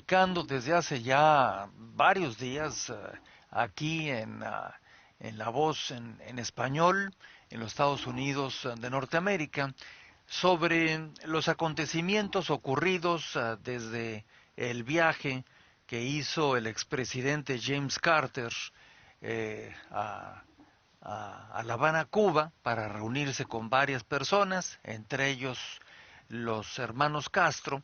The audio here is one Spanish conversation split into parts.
platicando desde hace ya varios días aquí en La Voz en español en los Estados Unidos de Norteamérica sobre los acontecimientos ocurridos desde el viaje que hizo el expresidente James Carter a La Habana, Cuba, para reunirse con varias personas, entre ellos los hermanos Castro,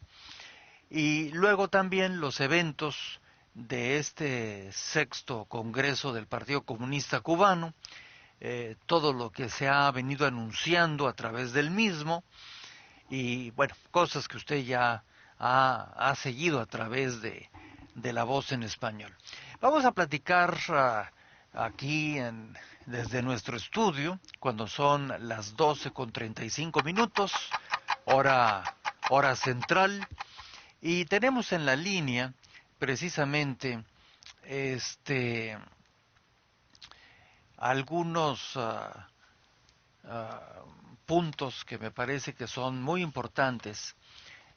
y luego también los eventos de este sexto Congreso del Partido Comunista Cubano, todo lo que se ha venido anunciando a través del mismo, y bueno, cosas que usted ya ha seguido a través de La Voz en español. Vamos a platicar aquí desde nuestro estudio, cuando son las 12:35 hora central, y tenemos en la línea precisamente este algunos puntos que me parece que son muy importantes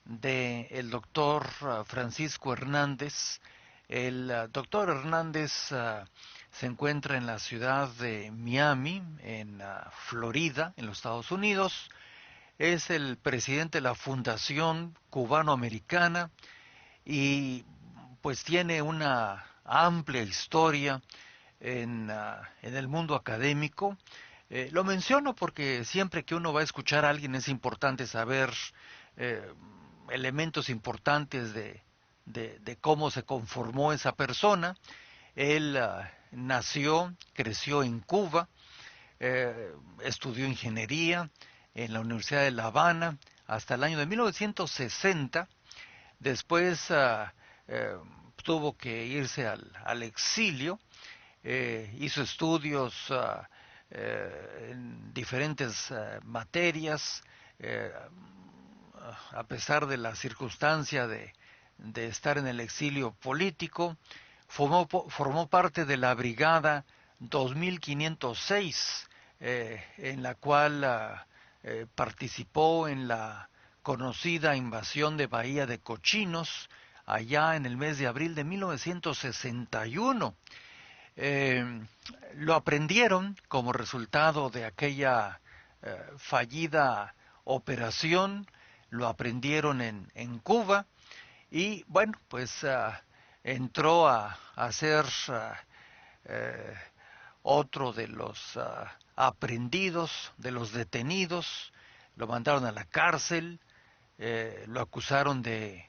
del doctor Francisco Hernández. El doctor Hernández se encuentra en la ciudad de Miami, en Florida, en los Estados Unidos. Es el presidente de la Fundación Cubano-Americana y pues tiene una amplia historia en el mundo académico. Lo menciono porque siempre que uno va a escuchar a alguien es importante saber eh, elementos importantes de cómo se conformó esa persona. Él creció en Cuba, estudió ingeniería en la Universidad de La Habana hasta el año de 1960. Después eh, tuvo que irse al exilio. Hizo estudios en diferentes materias, eh, a pesar de la circunstancia de estar en el exilio político. Formó parte de la Brigada 2506, en la cual participó en la conocida invasión de Bahía de Cochinos, allá en el mes de abril de 1961. Eh, lo aprendieron como resultado de aquella fallida operación, lo aprendieron en Cuba y bueno, pues entró a ser eh, otro de los aprendidos, de los detenidos, lo mandaron a la cárcel, lo acusaron de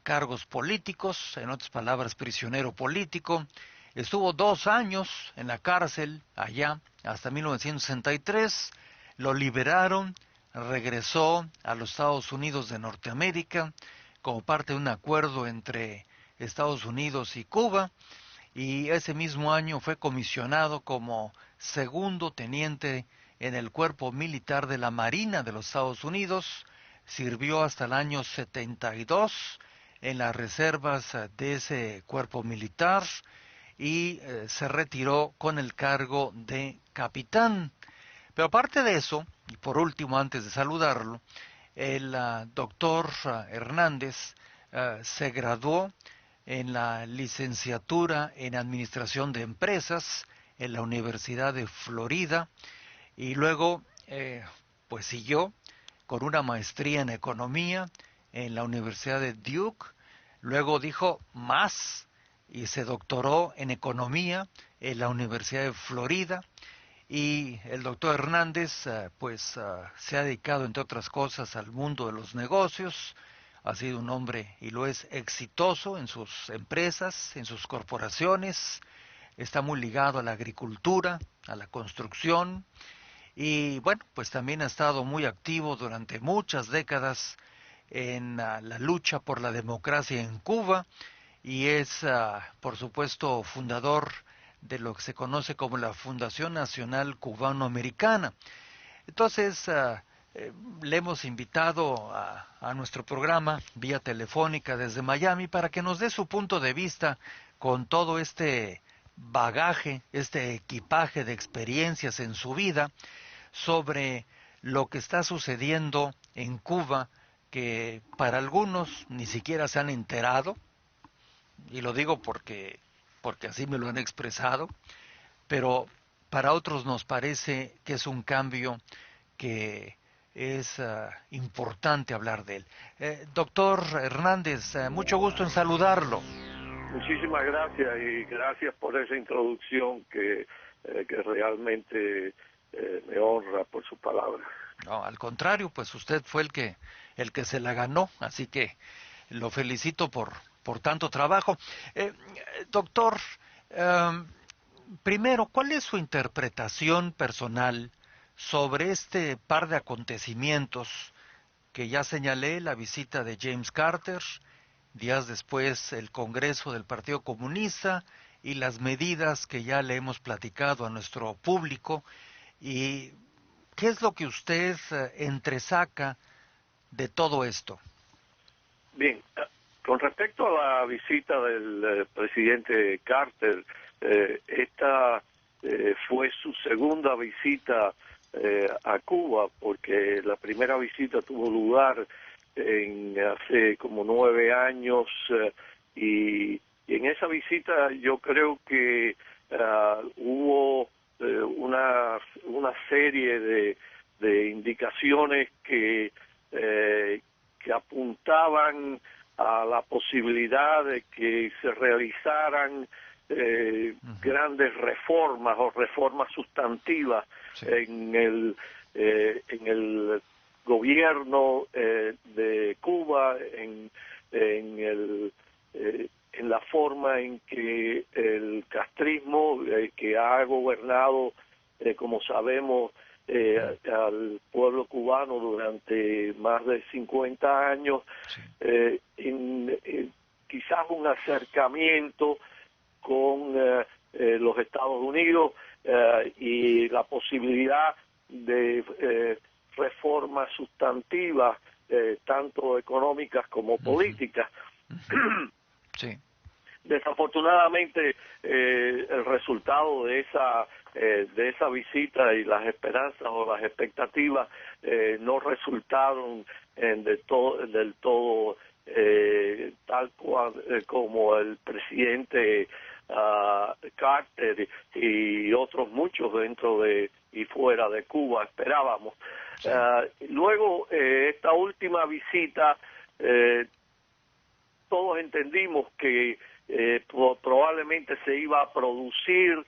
cargos políticos, en otras palabras, prisionero político. Estuvo 2 años en la cárcel allá hasta 1963, lo liberaron, regresó a los Estados Unidos de Norteamérica como parte de un acuerdo entre Estados Unidos y Cuba, y ese mismo año fue comisionado como segundo teniente en el Cuerpo Militar de la Marina de los Estados Unidos. Sirvió hasta el año 72 en las reservas de ese cuerpo militar y se retiró con el cargo de capitán. Pero aparte de eso, y por último, antes de saludarlo, el doctor Hernández se graduó en la licenciatura en Administración de Empresas en la Universidad de Florida y luego pues siguió con una maestría en Economía en la Universidad de Duke. Luego dijo más y se doctoró en Economía en la Universidad de Florida. Y el doctor Hernández se ha dedicado, entre otras cosas, al mundo de los negocios. Ha sido un hombre, y lo es, exitoso en sus empresas, en sus corporaciones. Está muy ligado a la agricultura, a la construcción. Y bueno, pues también ha estado muy activo durante muchas décadas en la lucha por la democracia en Cuba y es, por supuesto, fundador de lo que se conoce como la Fundación Nacional Cubano-Americana. Entonces, le hemos invitado a nuestro programa vía telefónica desde Miami para que nos dé su punto de vista con todo este bagaje, este equipaje de experiencias en su vida sobre lo que está sucediendo en Cuba, que para algunos ni siquiera se han enterado, y lo digo porque así me lo han expresado, pero para otros nos parece que es un cambio que es importante hablar de él. Doctor Hernández, mucho gusto en saludarlo. Muchísimas gracias y gracias por esa introducción que realmente me honra por sus palabras. No, al contrario, pues usted fue el que se la ganó, así que lo felicito por tanto trabajo. Doctor, eh, primero, ¿cuál es su interpretación personal sobre este par de acontecimientos que ya señalé, la visita de James Carter, días después el Congreso del Partido Comunista y las medidas que ya le hemos platicado a nuestro público? ¿Y qué es lo que usted entresaca de todo esto? Bien, con respecto a la visita del presidente Carter, esta fue su segunda visita a Cuba, porque la primera visita tuvo lugar hace como 9 años y en esa visita yo creo que hubo una serie de indicaciones que apuntaban a la posibilidad de que se realizaran grandes reformas o reformas sustantivas Sí. en el gobierno de Cuba, en la forma en que el castrismo, que ha gobernado, como sabemos, al pueblo cubano durante más de 50 años, Sí. Quizás un acercamiento con los Estados Unidos y la posibilidad de reformas sustantivas, tanto económicas como políticas. Sí. Desafortunadamente, el resultado de esa visita y las esperanzas o las expectativas no resultaron del todo tal cual como el presidente Carter y otros muchos dentro de y fuera de Cuba esperábamos. Sí. Luego, esta última visita, todos entendimos que probablemente se iba a producir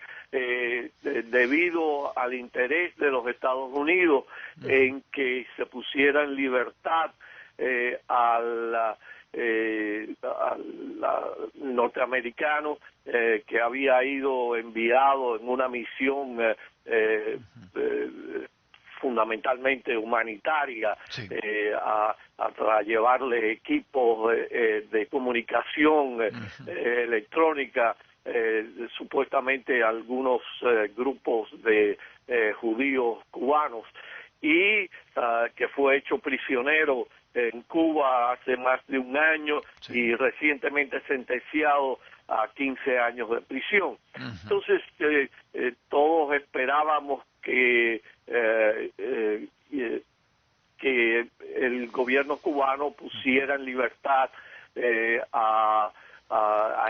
debido al interés de los Estados Unidos en que se pusiera en libertad al norteamericano que había ido enviado en una misión fundamentalmente humanitaria, Sí. a llevarle equipos de comunicación electrónica, supuestamente a algunos grupos de judíos cubanos, y que fue hecho prisionero en Cuba hace más de un año. Sí. Y recientemente sentenciado a 15 años de prisión. Entonces, todos esperábamos que el gobierno cubano pusiera en libertad a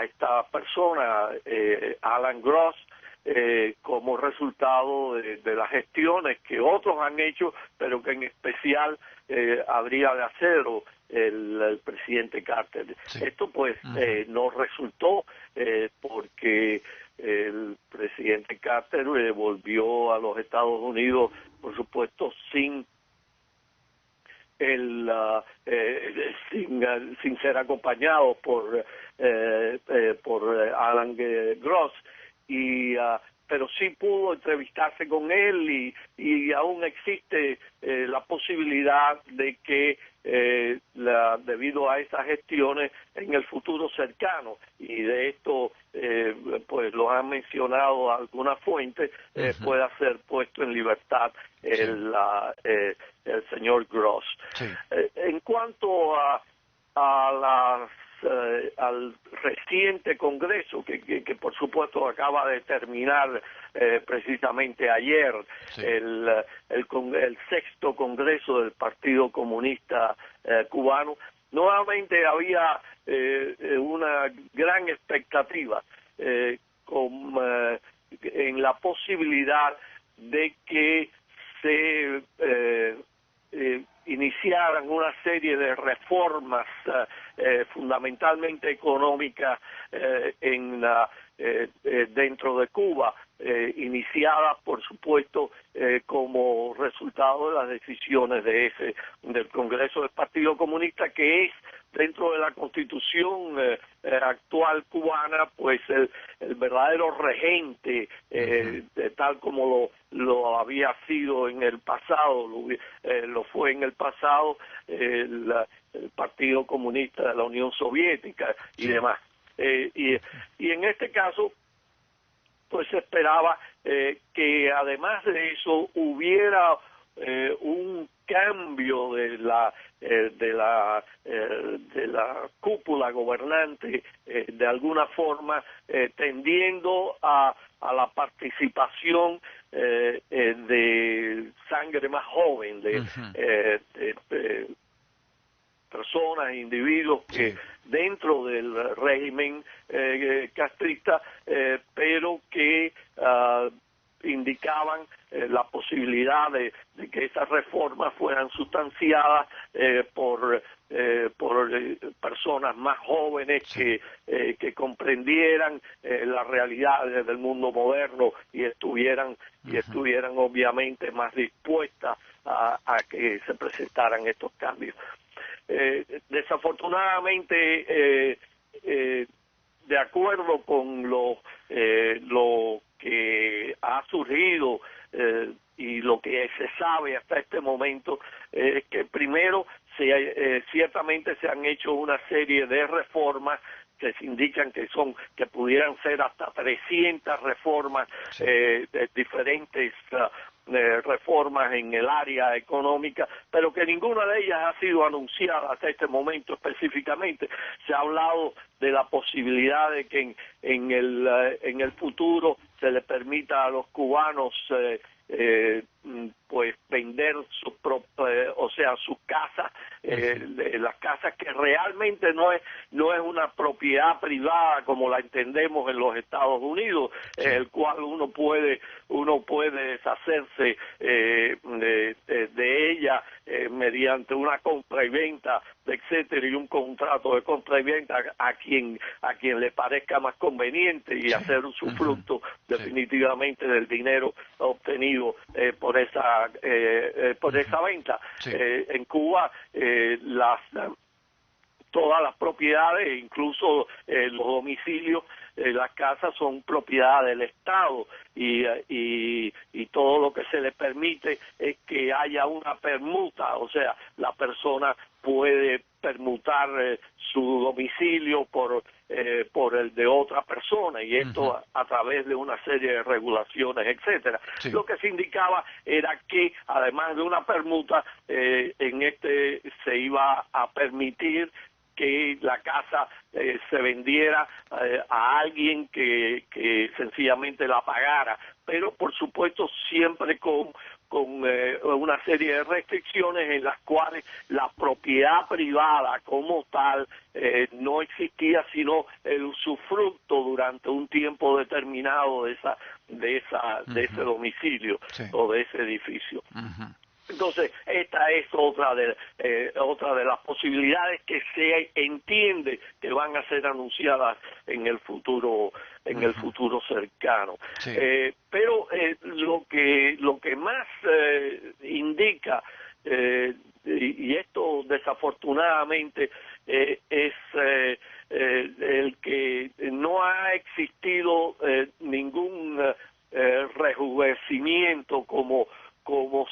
esta persona, Alan Gross, como resultado de las gestiones que otros han hecho, pero que en especial habría de hacerlo el presidente Carter. Sí. Esto pues no resultó porque el presidente Carter volvió a los Estados Unidos, por supuesto, sin ser acompañado por Alan Gross, pero sí pudo entrevistarse con él y aún existe la posibilidad de que debido a esas gestiones en el futuro cercano, y de esto pues lo han mencionado algunas fuentes, pueda ser puesto en libertad el señor Gross. Sí. En cuanto al reciente Congreso, que por supuesto acaba de terminar precisamente ayer, Sí. el sexto Congreso del Partido Comunista Cubano, nuevamente había una gran expectativa en la posibilidad de que se iniciaran una serie de reformas fundamentalmente económicas dentro de Cuba, iniciadas por supuesto como resultado de las decisiones del Congreso del Partido Comunista, que es dentro de la Constitución actual cubana, pues el verdadero regente, tal como lo había sido en el pasado, lo fue en el pasado el Partido Comunista de la Unión Soviética y demás. Y en este caso, pues se esperaba que además de eso hubiera un cambio de la cúpula gobernante, de alguna forma tendiendo a la participación de sangre más joven, de personas, individuos que dentro del régimen castrista, pero que indicaban la posibilidad de que esas reformas fueran sustanciadas por personas más jóvenes que comprendieran las realidades del mundo moderno y estuvieran obviamente más dispuestas a que se presentaran estos cambios. Desafortunadamente, de acuerdo con lo que ha surgido y lo que se sabe hasta este momento, es que primero ciertamente se han hecho una serie de reformas que se indican que pudieran ser hasta 300 reformas, diferentes reformas en el área económica, pero que ninguna de ellas ha sido anunciada hasta este momento específicamente. Se ha hablado de la posibilidad de que en el futuro se le permita a los cubanos pues vender sus casas, las casas, que realmente no es una propiedad privada como la entendemos en los Estados Unidos, el cual uno puede deshacerse de ella mediante una compra y venta, etcétera, y un contrato de compra y venta a quien le parezca más conveniente, y hacer un usufructo definitivamente del dinero obtenido por esa venta. En Cuba todas las propiedades, incluso los domicilios, las casas, son propiedad del Estado, y todo lo que se le permite es que haya una permuta, o sea, la persona puede permutar su domicilio por el de otra persona, y esto a través de una serie de regulaciones, etcétera. Lo que se indicaba era que además de una permuta, se iba a permitir que la casa se vendiera a alguien que sencillamente la pagara, pero por supuesto siempre con una serie de restricciones en las cuales la propiedad privada como tal no existía, sino el usufructo durante un tiempo determinado de ese domicilio o de ese edificio. Entonces, esta es otra de las posibilidades que se entiende que van a ser anunciadas en el futuro cercano. Pero lo que más indica, y esto desafortunadamente es el que no ha existido ningún rejuvenecimiento como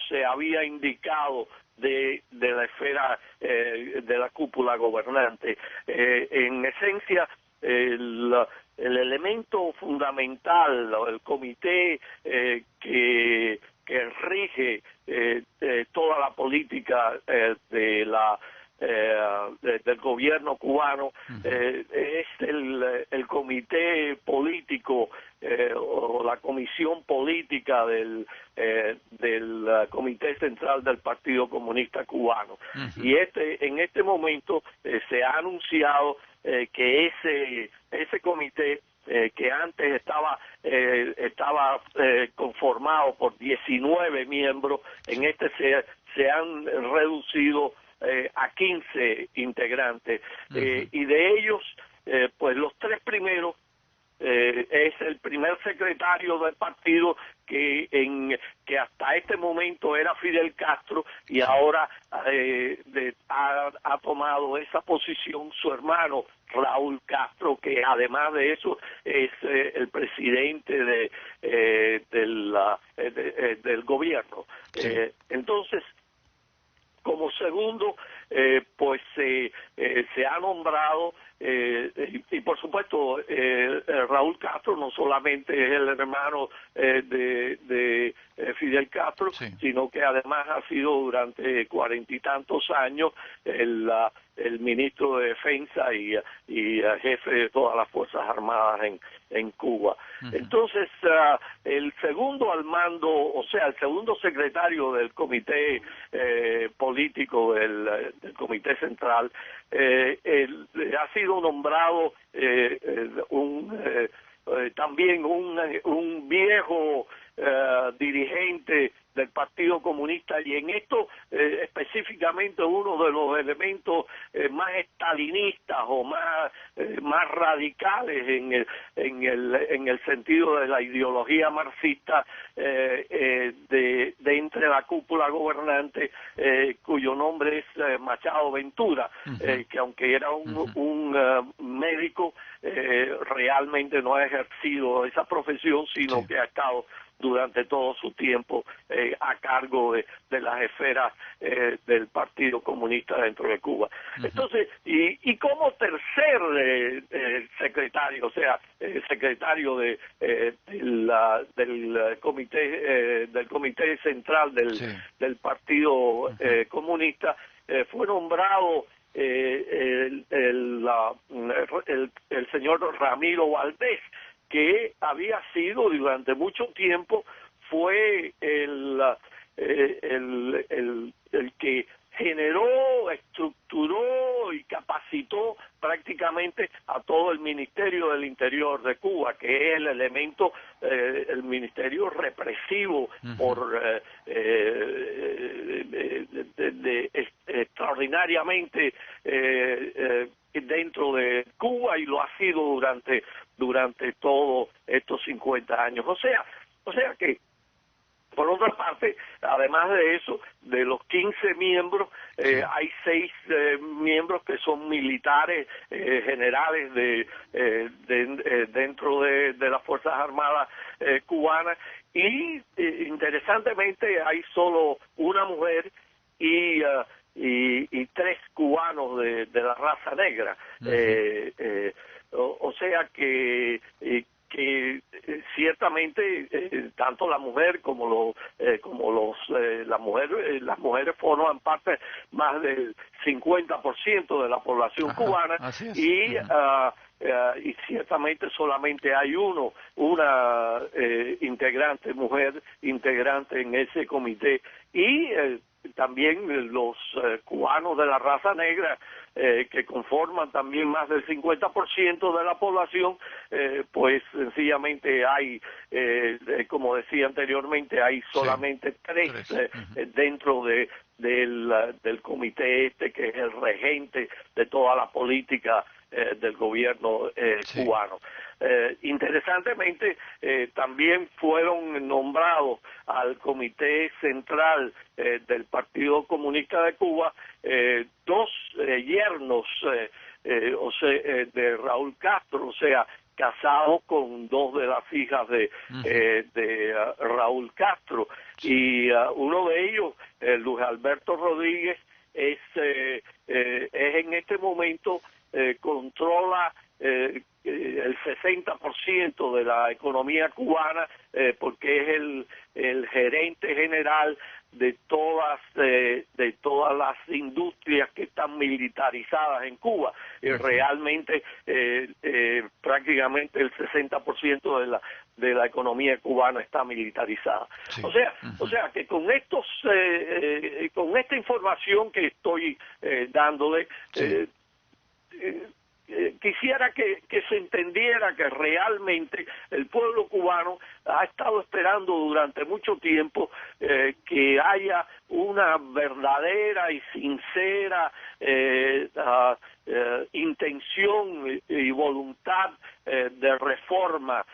se había indicado de la esfera de la cúpula gobernante. En esencia, el elemento fundamental, el comité que rige toda la política del gobierno cubano, es el comité político o la comisión política del Comité Central del Partido Comunista Cubano. Y en este momento se ha anunciado que ese comité que antes estaba conformado por 19 miembros, en este se han reducido a 15 integrantes, y de ellos, pues los tres primeros, es el primer secretario del partido que hasta este momento era Fidel Castro, y ahora ha tomado esa posición su hermano Raúl Castro, que además de eso es el presidente del gobierno. Sí. Entonces, como segundo, pues se ha nombrado, y por supuesto Raúl Castro no solamente es el hermano de Fidel Castro, sí, sino que además ha sido durante 40 y tantos años el ministro de Defensa y jefe de todas las Fuerzas Armadas en Cuba. Entonces, el segundo al mando, o sea, el segundo secretario del comité político del Comité Central, ha sido nombrado también un viejo dirigente del Partido Comunista, y en esto específicamente uno de los elementos más estalinistas o más radicales en el sentido de la ideología marxista de entre la cúpula gobernante, cuyo nombre es Machado Ventura, que aunque era un médico, realmente no ha ejercido esa profesión, sino que ha estado durante todo su tiempo a cargo de las esferas del Partido Comunista dentro de Cuba. Entonces, y como tercer secretario, o sea, secretario del comité central del Partido Comunista, fue nombrado el señor Ramiro Valdés, que había sido durante mucho tiempo, fue el que generó, estructuró y capacitó prácticamente a todo el Ministerio del Interior de Cuba, que es el elemento, el ministerio represivo extraordinariamente dentro de Cuba, y lo ha sido durante todos estos 50 años. O sea que, por otra parte, además de eso, de los 15 miembros, hay 6 miembros que son militares, generales dentro de las Fuerzas Armadas cubanas, y interesantemente hay solo una mujer y 3 cubanos de la raza negra. O sea que ciertamente tanto la mujer como las mujeres forman parte más del 50% de la población cubana, y ciertamente solamente hay una mujer integrante en ese comité, y también los cubanos de la raza negra, que conforman también más del 50% de la población, pues sencillamente hay, como decía anteriormente, hay solamente 3 dentro del comité que es el regente de toda la política del gobierno cubano. Interesantemente, también fueron nombrados al Comité Central del Partido Comunista de Cuba 2 yernos de Raúl Castro, o sea, casados con 2 de las hijas de Raúl Castro, y uno de ellos, Luis Alberto Rodríguez, es en este momento controla el 60% de la economía cubana, porque es el gerente general de todas las industrias que están militarizadas en Cuba. Realmente prácticamente el 60% de la economía cubana está militarizada. Sí. O sea que con con esta información que estoy dándole, Sí. quisiera que se entendiera que realmente el pueblo cubano ha estado esperando durante mucho tiempo que haya una verdadera y sincera intención y voluntad de reforma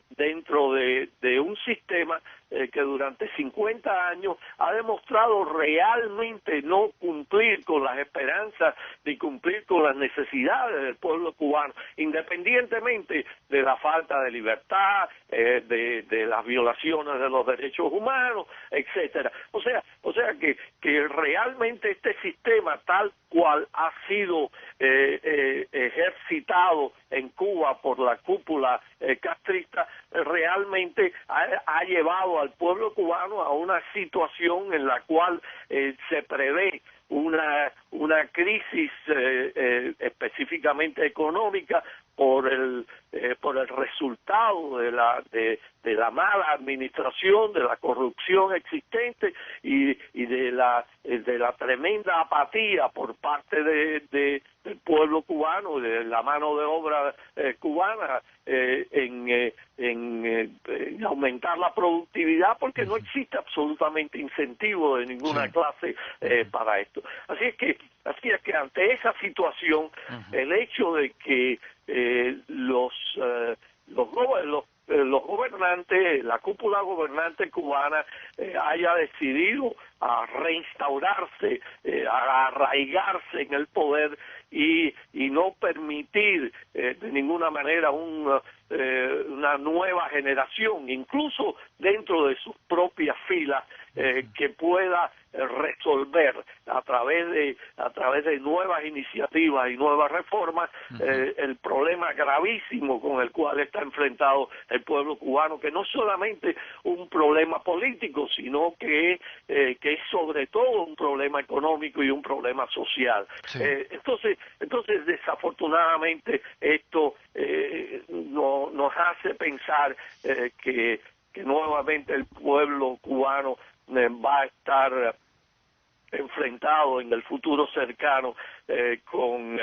dentro de un sistema que durante 50 años ha demostrado realmente no cumplir con las esperanzas ni cumplir con las necesidades del pueblo cubano, independientemente de la falta de libertad, de las violaciones de los derechos humanos, etcétera. O sea que realmente este sistema tal cual ha sido ejercitado en Cuba por la cúpula castrista, realmente ha llevado al pueblo cubano a una situación en la cual se prevé una crisis específicamente económica por el resultado de la mala administración, de la corrupción existente y de la tremenda apatía por parte del pueblo cubano, de la mano de obra cubana en aumentar la productividad, porque no existe absolutamente incentivo de ninguna clase para esto. Así es que ante esa situación, el hecho de que los gobernantes, la cúpula gobernante cubana haya decidido a reinstaurarse, a arraigarse en el poder y no permitir de ninguna manera una nueva generación, incluso dentro de sus propias filas, que pueda resolver a través de nuevas iniciativas y nuevas reformas el problema gravísimo con el cual está enfrentado el pueblo cubano, que no es solamente un problema político, sino que es sobre todo un problema económico y un problema social. Sí. Entonces desafortunadamente esto nos hace pensar que nuevamente el pueblo cubano va a estar enfrentado en el futuro cercano con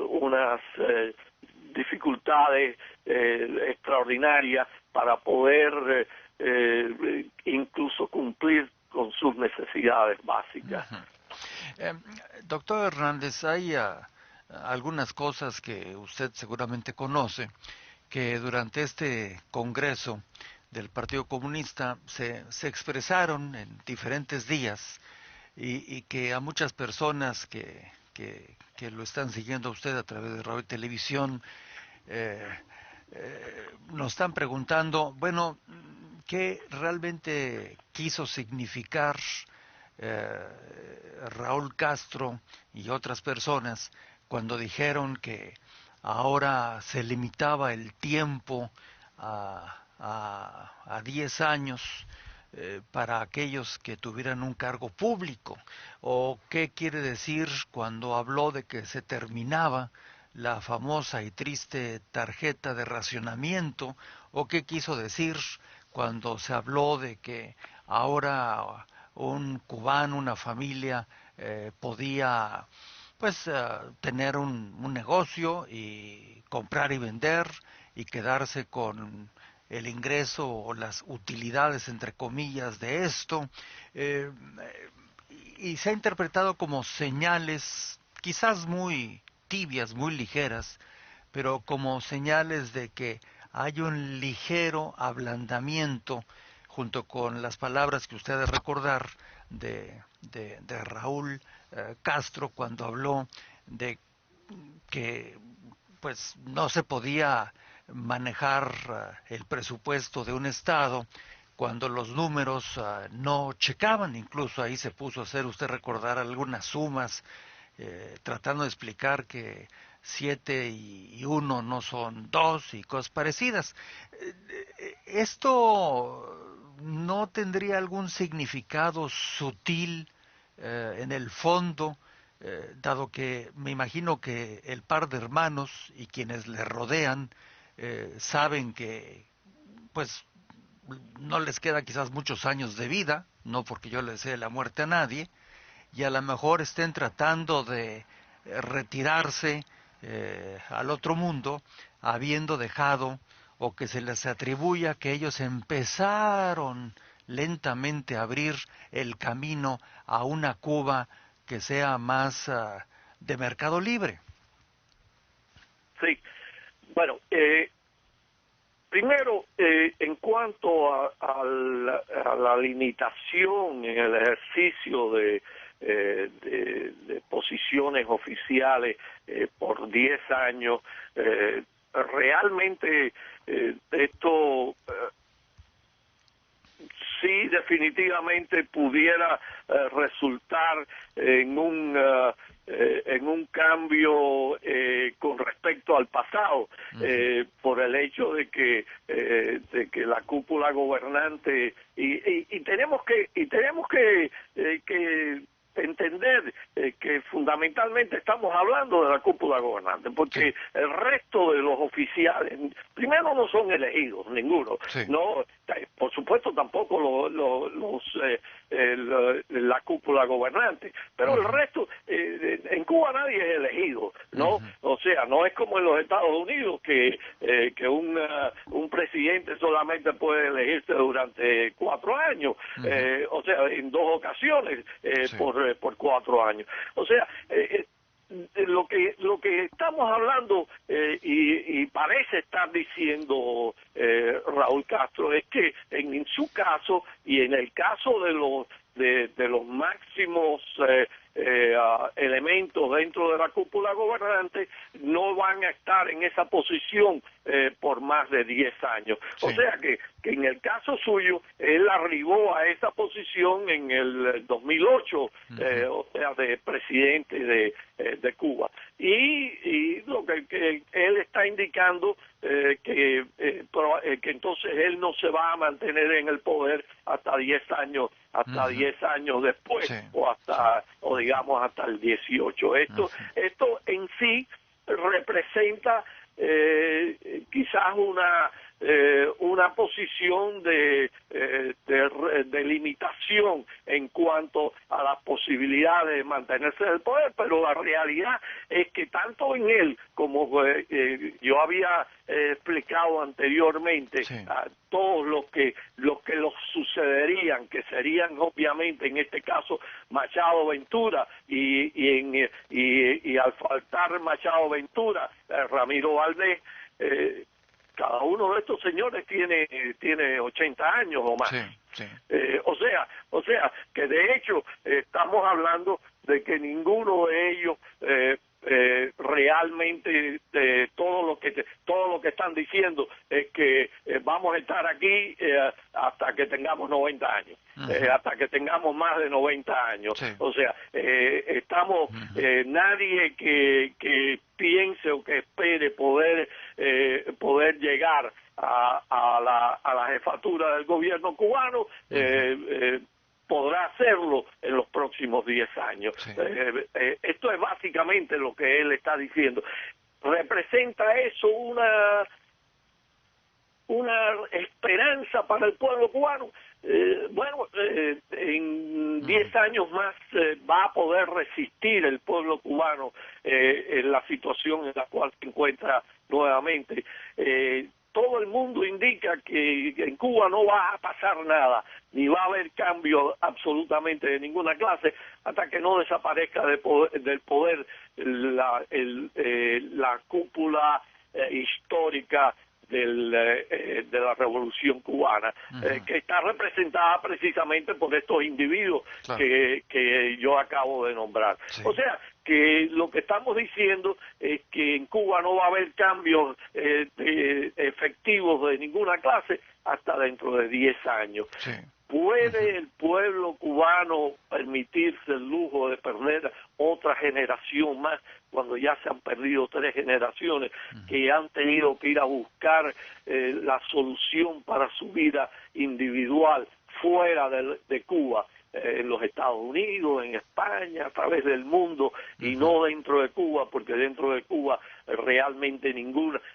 unas dificultades extraordinarias para poder incluso cumplir con sus necesidades básicas. Doctor Hernández, hay algunas cosas que usted seguramente conoce, que durante este Congreso del Partido Comunista se expresaron en diferentes días y que a muchas personas que lo están siguiendo a usted a través de radio y televisión nos están preguntando, bueno, ¿qué realmente quiso significar Raúl Castro y otras personas cuando dijeron que ahora se limitaba el tiempo a 10 años para aquellos que tuvieran un cargo público? ¿O qué quiere decir cuando habló de que se terminaba la famosa y triste tarjeta de racionamiento? ¿O qué quiso decir cuando se habló de que ahora un cubano, una familia, podía pues tener un negocio y comprar y vender y quedarse con el ingreso o las utilidades entre comillas de esto, y se ha interpretado como señales quizás muy tibias, muy ligeras, pero como señales de que hay un ligero ablandamiento junto con las palabras que usted ha de recordar de Raúl Castro cuando habló de que pues no se podía manejar el presupuesto de un estado cuando los números no checaban. Incluso ahí se puso a hacer usted recordar algunas sumas tratando de explicar que 7 y 1 no son 2 y cosas parecidas. ¿Esto no tendría algún significado sutil en el fondo, dado que me imagino que el par de hermanos y quienes le rodean saben que pues no les queda quizás muchos años de vida, no porque yo le desee la muerte a nadie, y a lo mejor estén tratando de retirarse al otro mundo, habiendo dejado o que se les atribuya que ellos empezaron lentamente a abrir el camino a una Cuba que sea más de mercado libre. Sí, bueno, primero, en cuanto a la limitación en el ejercicio de posiciones oficiales por 10 años, realmente esto sí definitivamente pudiera resultar en un cambio con respecto al pasado, por el hecho de que la cúpula gobernante y tenemos que entender que fundamentalmente estamos hablando de la cúpula gobernante, porque Sí, el resto de los oficiales, primero no son elegidos, ninguno, sí. no, por supuesto tampoco la cúpula gobernante, pero el Ujú, resto, en Cuba nadie es elegido, ¿no? ujú, O sea, no es como en los Estados Unidos que un presidente solamente puede elegirse durante 4 años, ujú. o sea, en 2 ocasiones Sí, por 4 años. O sea, lo que estamos hablando y parece estar diciendo Raúl Castro es que en su caso y en el caso de los máximos elementos dentro de la cúpula gobernante no van a estar en esa posición por más de 10 años. O sí. sea que en el caso suyo, él arribó a esa posición en el 2008, Ujú, o sea, de presidente de Cuba. Y lo que él está indicando que entonces él no se va a mantener en el poder hasta 10 años después, sí, sí. o digamos hasta el 18. Ujú, Esto en sí representa quizás una posición de limitación en cuanto a las posibilidades de mantenerse en el poder, pero la realidad es que tanto en él como yo había explicado anteriormente, sí. a todos los que los sucederían, que serían obviamente en este caso Machado Ventura y al faltar Machado Ventura, Ramiro Valdés, cada uno de estos señores tiene 80 años o más. Sí, sí. O sea que de hecho estamos hablando de que ninguno de ellos realmente todo lo que están diciendo es que vamos a estar aquí hasta que tengamos 90 años. Ujú, Hasta que tengamos más de 90 años. sí. O sea, Ujú, nadie que piense o que espere poder llegar a la jefatura del gobierno cubano ujú, podrá hacerlo en los próximos 10 años. sí. Esto es básicamente lo que él está diciendo. ¿Representa eso una esperanza para el pueblo cubano? En Ujú, 10 años más va a poder resistir el pueblo cubano en la situación en la cual se encuentra nuevamente. Todo el mundo indica que en Cuba no va a pasar nada, ni va a haber cambio absolutamente de ninguna clase, hasta que no desaparezca del poder la cúpula histórica de la Revolución Cubana, ujú, que está representada precisamente por estos individuos claro. que yo acabo de nombrar. Sí. O sea, que lo que estamos diciendo es que en Cuba no va a haber cambios efectivos de ninguna clase hasta dentro de 10 años. Sí. ¿Puede el pueblo cubano permitirse el lujo de perder otra generación más cuando ya se han perdido 3 generaciones que han tenido que ir a buscar la solución para su vida individual fuera de Cuba? En los Estados Unidos, en España, a través del mundo, y no dentro de Cuba, porque dentro de Cuba realmente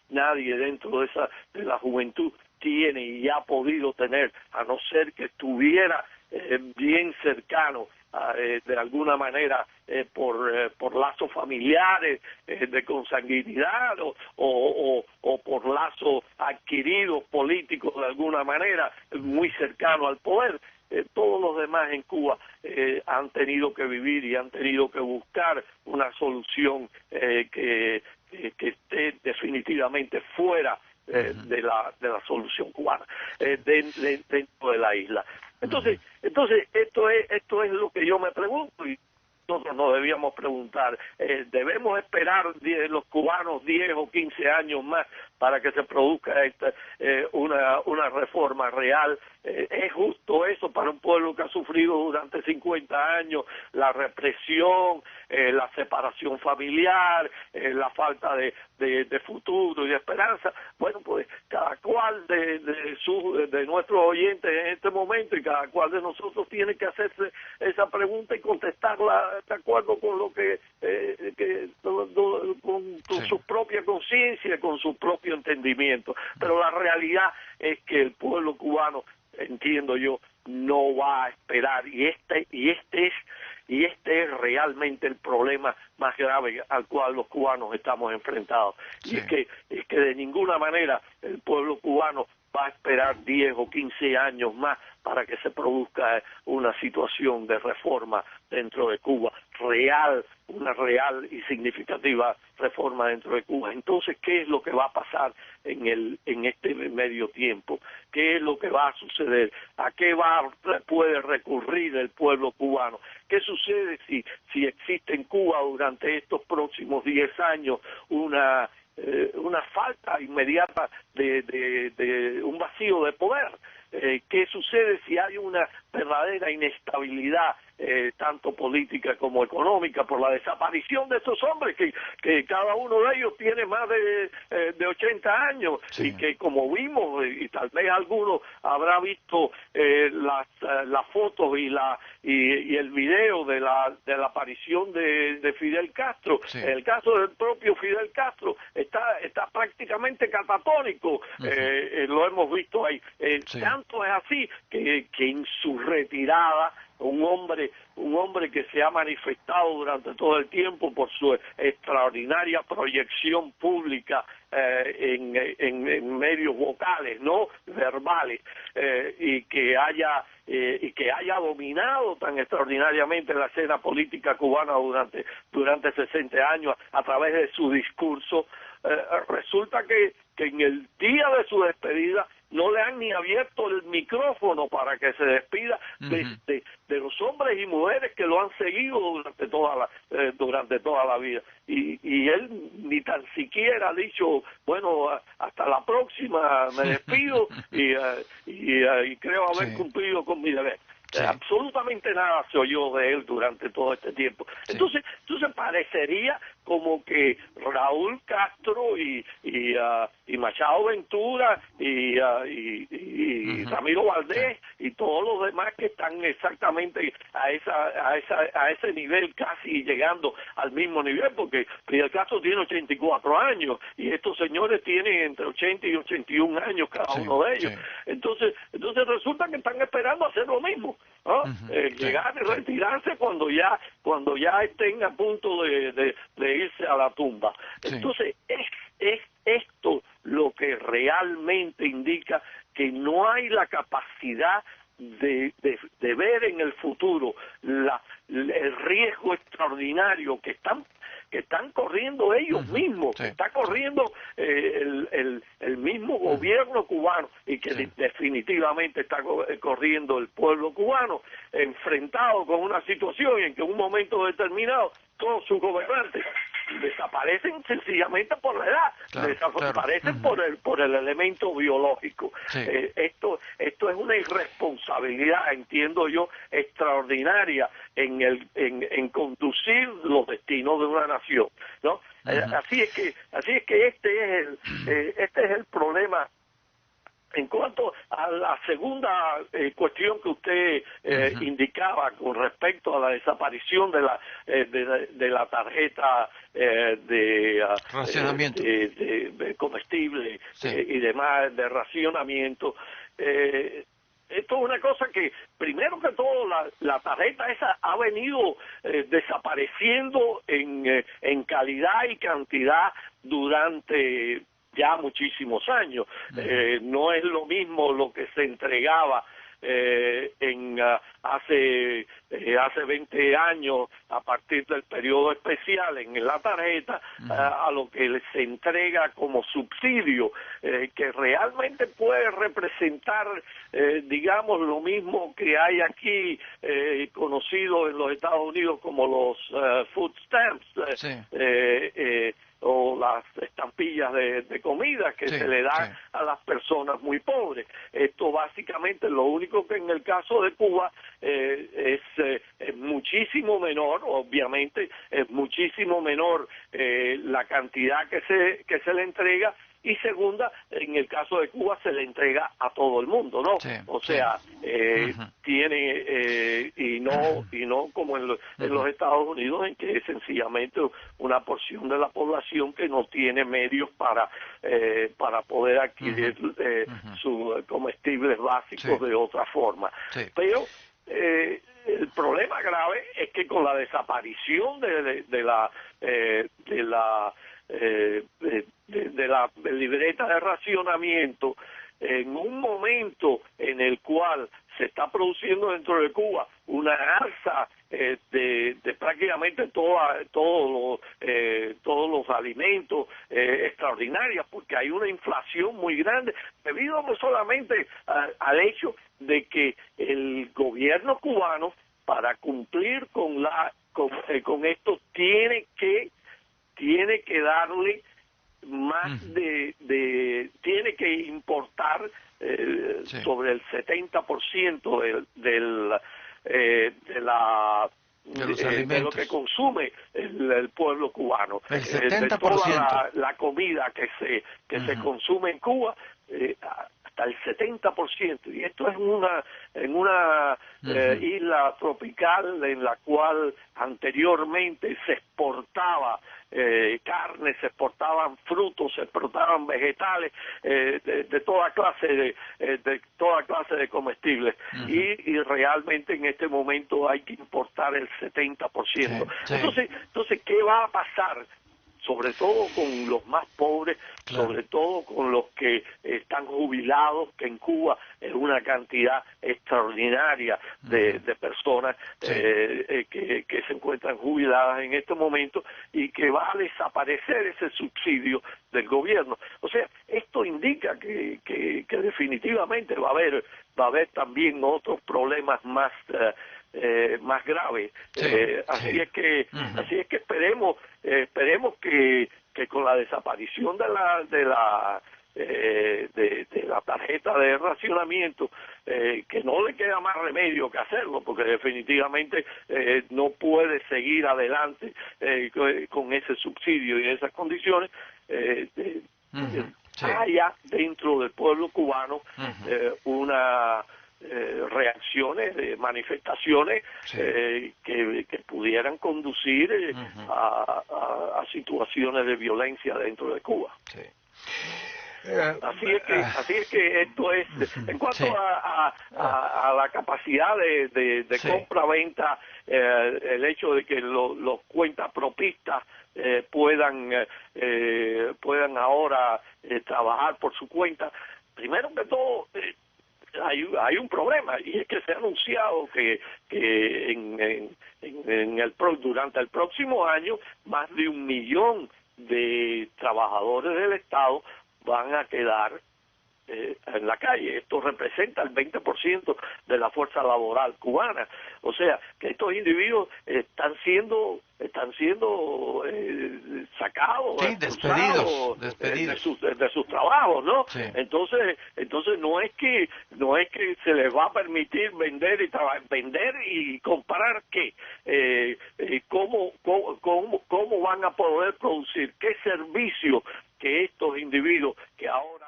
nadie dentro de la juventud tiene y ha podido tener, a no ser que estuviera bien cercano de alguna manera por lazos familiares de consanguinidad o por lazos adquiridos políticos de alguna manera muy cercano al poder. Todos los demás en Cuba han tenido que vivir y han tenido que buscar una solución que esté definitivamente fuera de la solución cubana dentro de la isla. Entonces esto es lo que yo me pregunto, y nosotros nos debíamos preguntar, ¿debemos esperar los cubanos 10 o 15 años más para que se produzca una reforma real? ¿Es justo eso para un pueblo que ha sufrido durante 50 años la represión, la separación familiar, la falta de futuro y de esperanza? Bueno, pues cada cual de nuestros oyentes en este momento y cada cual de nosotros tiene que hacerse esa pregunta y contestarla de acuerdo con lo con su propia conciencia, con su propio entendimiento. Pero la realidad es que el pueblo cubano, entiendo yo, no va a esperar, y este es realmente el problema más grave al cual los cubanos estamos enfrentados. Sí. Y es que de ninguna manera el pueblo cubano va a esperar 10 o 15 años más para que se produzca una situación de reforma dentro de Cuba, una real y significativa reforma dentro de Cuba. Entonces, ¿qué es lo que va a pasar en este medio tiempo? ¿Qué es lo que va a suceder? ¿A qué puede recurrir el pueblo cubano? ¿Qué sucede si existe en Cuba durante estos próximos 10 años una falta inmediata de un vacío de poder? ¿Qué sucede si hay una verdadera inestabilidad tanto política como económica por la desaparición de esos hombres que cada uno de ellos tiene más de 80 años? Sí. Y que, como vimos, y tal vez alguno habrá visto las fotos y el video de la aparición de Fidel Castro. Sí. El caso del propio Fidel Castro está prácticamente catatónico. Lo hemos visto ahí. Sí. Tanto es así que en su retirada un hombre que se ha manifestado durante todo el tiempo por su extraordinaria proyección pública en medios vocales, no verbales, y que haya dominado tan extraordinariamente la escena política cubana durante 60 años a través de su discurso. Resulta que en el día de su despedida no le han ni abierto el micrófono para que se despida de los hombres y mujeres que lo han seguido durante toda la vida. Y él ni tan siquiera ha dicho, bueno, hasta la próxima, me despido y creo haber cumplido con mi deber. Sí. Absolutamente nada se oyó de él durante todo este tiempo. Sí. Entonces parecería como que Raúl Castro y Machado Ventura y Ramiro Valdés y todos los demás que están exactamente a ese nivel, casi llegando al mismo nivel, porque Fidel Castro tiene 84 años y estos señores tienen entre 80 y 81 años cada uno de ellos. Sí. Entonces resulta que están esperando hacer lo mismo, ¿no? Llegar y retirarse cuando ya estén a punto de irse a la tumba. Sí. Entonces es esto lo que realmente indica que no hay la capacidad de ver en el futuro el riesgo extraordinario que están corriendo ellos mismos, que está corriendo el mismo gobierno cubano y que definitivamente está corriendo el pueblo cubano, enfrentado con una situación en que en un momento determinado todos sus gobernantes desaparecen sencillamente por la edad, desaparecen Claro. por el elemento biológico. Sí. Esto es una irresponsabilidad, entiendo yo, extraordinaria en conducir los destinos de una nación, ¿no? Así es que este es el problema. En cuanto a la segunda cuestión que usted indicaba con respecto a la desaparición de la tarjeta Racionamiento. de comestible Sí. y demás, de racionamiento, esto es una cosa que, primero que todo, la tarjeta esa ha venido desapareciendo en calidad y cantidad durante ya muchísimos años. No es lo mismo lo que se entregaba hace 20 años a partir del periodo especial en la tarjeta a lo que se entrega como subsidio, que realmente puede representar digamos lo mismo que hay aquí conocido en los Estados Unidos como los food stamps, o las estampillas de comida que se le dan a las personas muy pobres. Esto básicamente lo único que en el caso de Cuba es muchísimo menor, obviamente es muchísimo menor la cantidad que se le entrega, y segunda, en el caso de Cuba se le entrega a todo el mundo, ¿no? O sea, tiene y no como en los Estados Unidos, en que es sencillamente una porción de la población que no tiene medios para poder adquirir sus comestibles básicos de otra forma. Pero el problema grave es que con la desaparición de la libreta de racionamiento, en un momento en el cual se está produciendo dentro de Cuba una alza de prácticamente todos los alimentos extraordinarias, porque hay una inflación muy grande debido no solamente al hecho de que el gobierno cubano, para cumplir con esto, tiene que darle más tiene que importar sobre el 70% de lo que consume el pueblo cubano, el 70%. de toda la comida que se consume en Cuba, hasta el 70%, y esto es en una isla tropical en la cual anteriormente se exportaba carne, se exportaban frutos, se exportaban vegetales, de toda clase de comestibles, y realmente en este momento hay que importar el 70%. Entonces, ¿qué va a pasar? Sobre todo con los más pobres, sobre todo con los que están jubilados, que en Cuba es una cantidad extraordinaria de personas que se encuentran jubiladas en este momento, y que va a desaparecer ese subsidio del gobierno. O sea, esto indica que definitivamente va a haber también otros problemas más graves. Así es que esperemos que con la desaparición de la tarjeta de racionamiento, que no le queda más remedio que hacerlo, porque definitivamente no puede seguir adelante con ese subsidio y esas condiciones, haya dentro del pueblo cubano una reacciones, manifestaciones que pudieran conducir a situaciones de violencia dentro de Cuba. Así es que esto es, en cuanto a la capacidad de compra-venta, el hecho de que los cuentapropistas puedan ahora trabajar por su cuenta. Primero que todo, hay un problema, y es que se ha anunciado que durante el próximo año más de 1 millón de trabajadores del Estado van a quedar en la calle. Esto representa el 20% de la fuerza laboral cubana. O sea, que estos individuos están siendo sacados, Sí, expulsados despedidos. de sus trabajos, ¿no? Sí. Entonces no es que se les va a permitir vender y comprar qué, cómo van a poder producir, qué servicio que estos individuos que ahora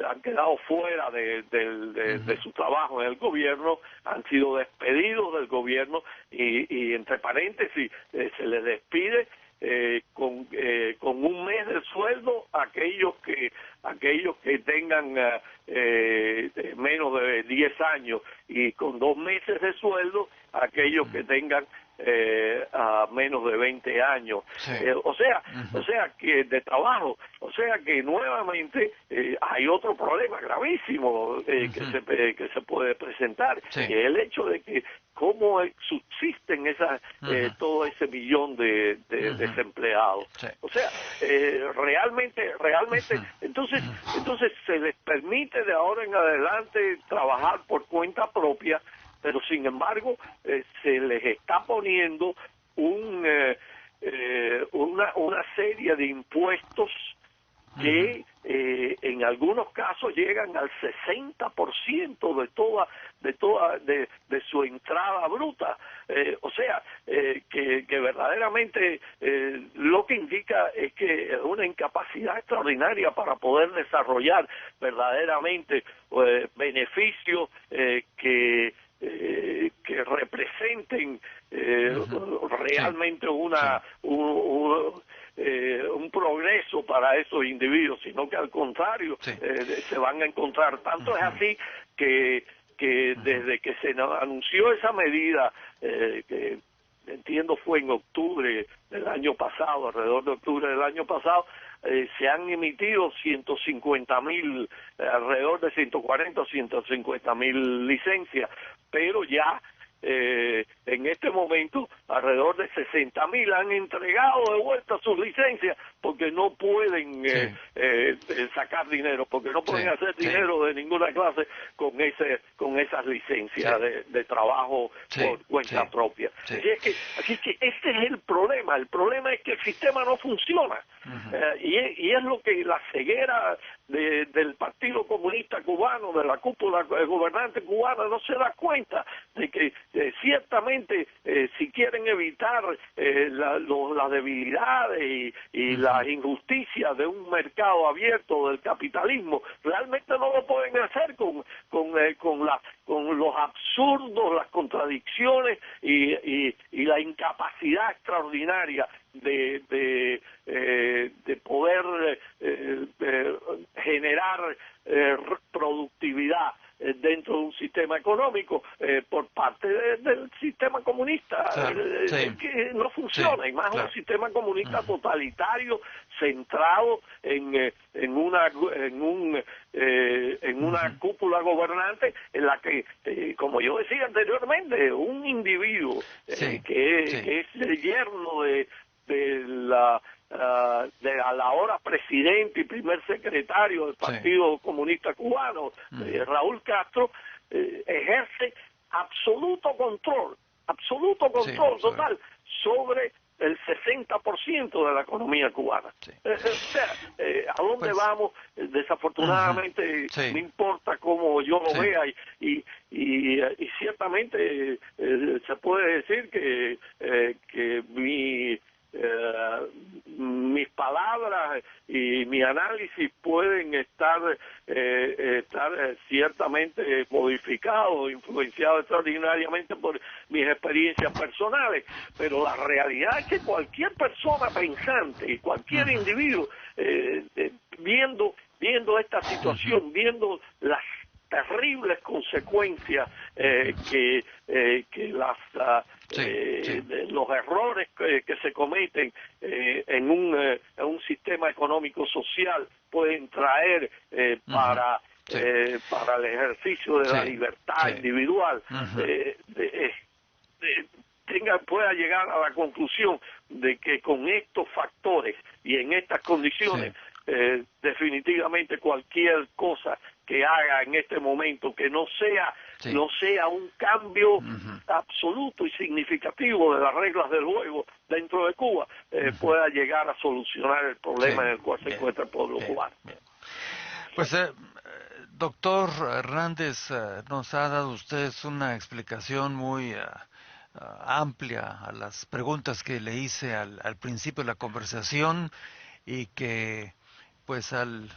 han quedado fuera de su trabajo en el gobierno, han sido despedidos del gobierno y entre paréntesis se les despide con un mes de sueldo aquellos que tengan menos de 10 años y con 2 meses de sueldo aquellos que tengan a menos de 20 años. Sí. O sea que de trabajo, o sea que nuevamente hay otro problema gravísimo que se puede presentar, Sí. que es el hecho de que cómo subsisten todo ese millón de desempleados. Sí. O sea, realmente, entonces se les permite de ahora en adelante trabajar por cuenta propia, pero sin embargo se les está poniendo una serie de impuestos que en algunos casos llegan al 60% de su entrada bruta. O sea, que verdaderamente lo que indica es que una incapacidad extraordinaria para poder desarrollar verdaderamente beneficios que representen realmente un progreso para esos individuos, sino que al contrario se van a encontrar. Tanto es así que desde que se anunció esa medida, que entiendo fue en octubre del año pasado, alrededor de octubre del año pasado, se han emitido 150.000, alrededor de 140 o 150.000 licencias, pero ya en este momento alrededor de 60.000 han entregado de vuelta sus licencias porque no pueden sacar dinero, porque no pueden hacer dinero de ninguna clase con esas licencias de trabajo por cuenta propia. Así es que ese es el problema es que el sistema no funciona. Y es lo que la ceguera del Partido Comunista Cubano, de la cúpula gobernante cubana, no se da cuenta de que ciertamente si quieren evitar las debilidades y las injusticias de un mercado abierto del capitalismo, realmente no lo pueden hacer con los absurdos, las contradicciones y la incapacidad extraordinaria de poder generar productividad dentro de un sistema económico por parte del sistema comunista, que no funciona, y más un sistema comunista totalitario centrado en una cúpula gobernante en la que, como yo decía anteriormente, un individuo que es el yerno de a la hora presidente y primer secretario del Partido Comunista Cubano, Raúl Castro, ejerce absoluto control total sobre el 60% de la economía cubana. O sea, ¿a dónde vamos? Desafortunadamente no importa cómo yo lo vea y ciertamente se puede decir que mis palabras y mi análisis pueden estar ciertamente modificados, influenciados extraordinariamente por mis experiencias personales, pero la realidad es que cualquier persona pensante y cualquier individuo viendo esta situación, viendo las terribles consecuencias que los errores que se cometen en un sistema económico social pueden traer para el ejercicio de la libertad individual, pueda llegar a la conclusión de que con estos factores y en estas condiciones definitivamente cualquier cosa que haga en este momento, que no sea Sí. no sea un cambio Ujú. absoluto y significativo de las reglas del juego dentro de Cuba, pueda llegar a solucionar el problema Sí, en el cual se bien, encuentra el pueblo bien, cubano. bien. Pues, doctor Hernández, nos ha dado usted una explicación muy amplia a las preguntas que le hice al principio de la conversación y que, pues, al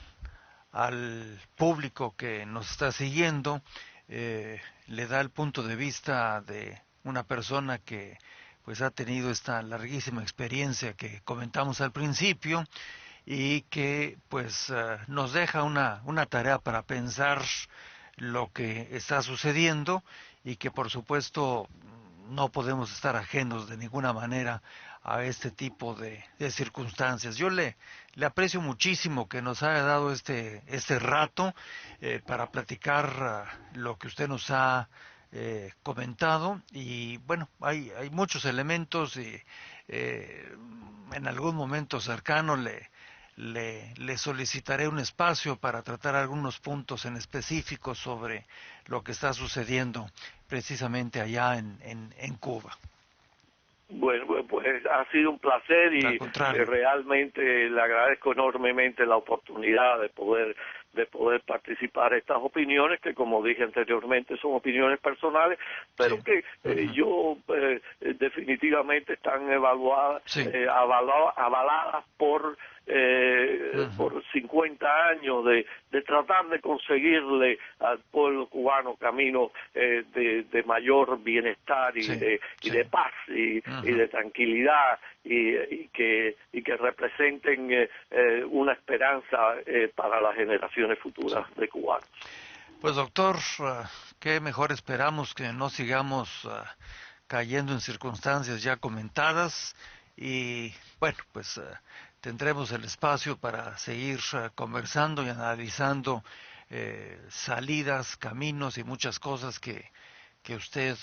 público que nos está siguiendo, le da el punto de vista de una persona que pues ha tenido esta larguísima experiencia que comentamos al principio y que pues nos deja una tarea para pensar lo que está sucediendo y que por supuesto no podemos estar ajenos de ninguna manera a este tipo de circunstancias. Le aprecio muchísimo que nos haya dado este rato para platicar lo que usted nos ha comentado y bueno, hay muchos elementos y en algún momento cercano le solicitaré un espacio para tratar algunos puntos en específico sobre lo que está sucediendo precisamente allá en Cuba. Bueno, pues ha sido un placer Al y contrario. realmente le agradezco enormemente la oportunidad de poder participar en estas opiniones que, como dije anteriormente, son opiniones personales, Sí. pero que Ujú. yo definitivamente están Sí. avaladas Ujú. por 50 años de tratar de conseguirle al pueblo cubano camino de mayor bienestar Sí. y Sí. de paz y Ujú. de tranquilidad y que representen una esperanza para las generaciones Sí. futuras de cubanos. Pues doctor, qué mejor esperamos que no sigamos cayendo en circunstancias ya comentadas y bueno, pues tendremos el espacio para seguir conversando y analizando salidas, caminos y muchas cosas que usted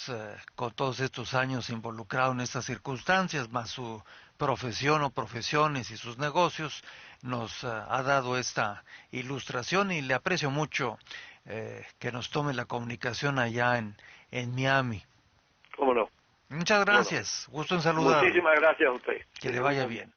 con todos estos años involucrado en estas circunstancias, más su profesión o profesiones y sus negocios, nos ha dado esta ilustración y le aprecio mucho que nos tome la comunicación allá en Miami. ¿Cómo no? Muchas ¿Cómo no? gracias, gusto en saludarlo, Muchísimas gracias a usted. que Que le tenga un vaya buen día. bien.